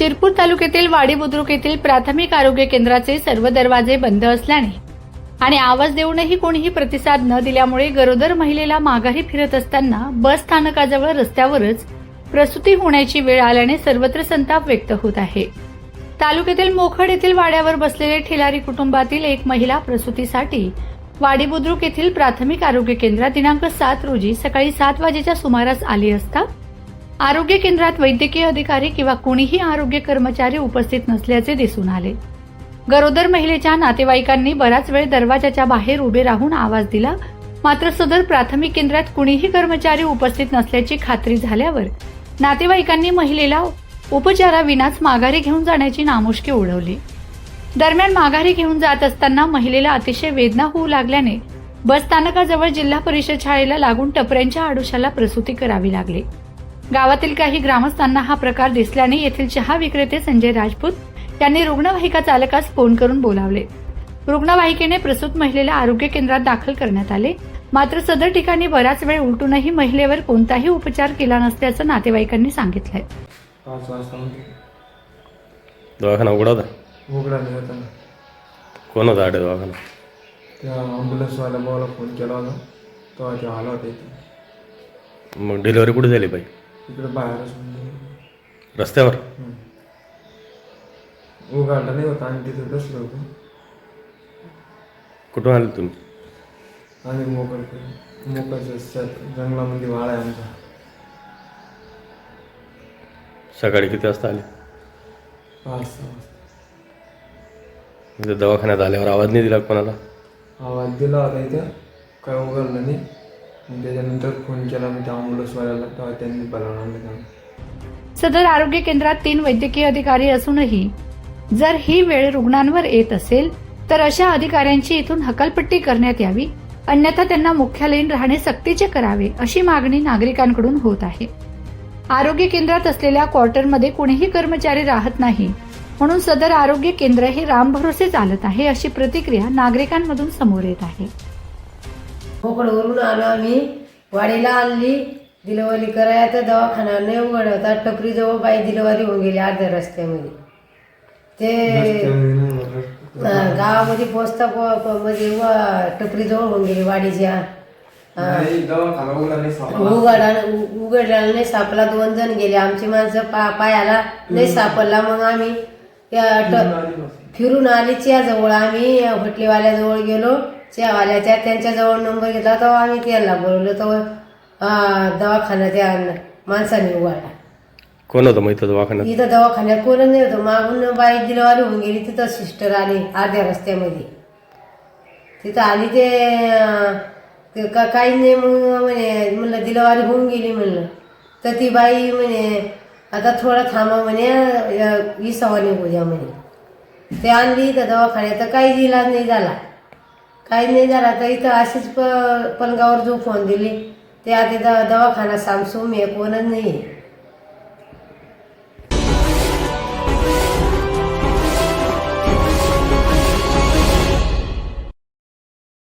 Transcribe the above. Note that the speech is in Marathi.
शिरपूर तालुक्यातील वाडी बुद्रुक येथील प्राथमिक आरोग्य केंद्राचे सर्व दरवाजे बंद असल्याने आणि आवाज देऊनही कोणीही प्रतिसाद न दिल्यामुळे गरोदर महिलेला माघारी फिरत असताना बस स्थानकाजवळ रस्त्यावरच प्रसूती होण्याची वेळ आल्याने सर्वत्र संताप व्यक्त होत आहे। तालुक्यातील मोखड येथील वाड्यावर बसलेले ठेलारी कुटुंबातील एक महिला प्रसूतीसाठी वाडी बुद्रुक येथील प्राथमिक आरोग्य केंद्रात दिनांक 7 रोजी सकाळी 7 वाजेच्या सुमारास आली असता आरोग्य केंद्रात वैद्यकीय अधिकारी किंवा कोणीही आरोग्य कर्मचारी उपस्थित नसल्याचे दिसून आले। गरोदर महिलेच्या नातेवाईकांनी बराच वेळ दरवाजाच्या बाहेर उभे राहून आवाज दिला, मात्र सदर प्राथमिक केंद्रात कुणीही कर्मचारी उपस्थित नसल्याची खात्री झाल्यावर नातेवाईकांनी महिलेला उपचाराविनाच माघारी घेऊन जाण्याची नामुष्की उडवली। दरम्यान माघारी घेऊन जात असताना महिलेला अतिशय वेदना होऊ लागल्याने बस स्थानकाजवळ जिल्हा परिषद शाळेला लागून टपऱ्यांच्या आडोशाला प्रसूती करावी लागली। गावातील काही ग्रामस्थांना हा प्रकार दिसल्याने येथील चहा विक्रेते संजय राजपूत यांनी रुग्णवाहिका चालकास फोन करून बोलावले। रुग्णवाहिकेने प्रसूत महिलेला आरोग्य केंद्रात दाखल करण्यात आले, मात्र सदर ठिकाणी बराच वेळ उलटूनही महिलेवर कोणताही उपचार केला नसल्याचं नातेवाईकांनी सांगितलंय। 5 वाजता दवाखाना उघडा होता? उघडा नाही होता ना। कोण होता आडे दवाखाना? त्या ॲम्ब्युलन्सवाल्या भावाला फोन केला होता, तेव्हा ते आला होता इथे। मग डिलिव्हरी कुठे झाली बाई? इकडे बाहेरच म्हणजे रस्त्यावर? उघडला नाही होता आणि तिथे बसलो होतो। कुठून आले तुम्ही? आम्ही मोकळच्या जंगलामध्ये वाळा आहे आमचा। सकाळी किती वाजता आले? 5-6 वाजता। म्हणजे दवाखान्यात आल्यावर आवाज नाही दिला कोणाला? आवाज दिला होता इथं, काय उघडलं नाही। त्याच्यानंतर फोन केला मी त्या ॲम्ब्युलन्सवाल्याला, तेव्हा त्यांनी बोलावून आणलं। सदर आरोग्य केंद्रात 3 वैद्यकीय अधिकारी असूनही जर ही वेळ रुग्णांवर येत असेल तर अशा अधिकाऱ्यांची इथून हकालपट्टी करण्यात यावी, अन्यथा त्यांना मुख्यालयीन राहणे सक्तीचे करावे अशी मागणी नागरिकांकडून होत आहे। आरोग्य केंद्रात असलेल्या क्वार्टरमध्ये कोणीही कर्मचारी राहत नाही, म्हणून सदर आरोग्य केंद्र हे रामभरोसे चालत आहे अशी प्रतिक्रिया नागरिकांमधून समोर येत आहे। मोकळवरून आलो आम्ही, वाडीला आणली डिलिव्हरी करायला, तर दवाखाना नाही उघड होता। टपरीजवळ बाई डिलिव्हरी होऊन गेली अर्ध्या रस्त्यामध्ये। ते गावामध्ये पोचता म्हणजे टपरीजवळ होऊन गेली वाडीच्या। उघडला नाही सापला, 2 जण गेले आमची माणसं, पायाला नाही सापडला। मग आम्ही फिरून आली चहाजवळ, आम्ही होटलीवाल्याजवळ गेलो, चहावाल्याच्या त्यांच्याजवळ नंबर घेतला, तेव्हा आम्ही त्यांना बोलवलं, तेव्हा दवाखाना त्या माणसाने उघडला। कोण होतं मग इथं दवाखान्यात? इथं दवाखान्यात कोणच नाही होतं। मागून बाई डिलिव्हरी होऊन गेली, तिथं सिस्टर आली अर्ध्या रस्त्यामध्ये, तिथं आली ते काही नाही। मग म्हणे म्हणलं डिलिव्हरी होऊन गेली म्हणलं, तर ती बाई म्हणे आता थोडं थांबा म्हणे, 20 निघू द्या म्हणे। ते आणली इथं दवाखान्यात, तर काहीच इलाज नाही झाला, काही नाही झाला। तर इथं अशीच पलंगावर जो फोन दिली, ते आता दवाखाना सामसूम आहे, कोणच नाही।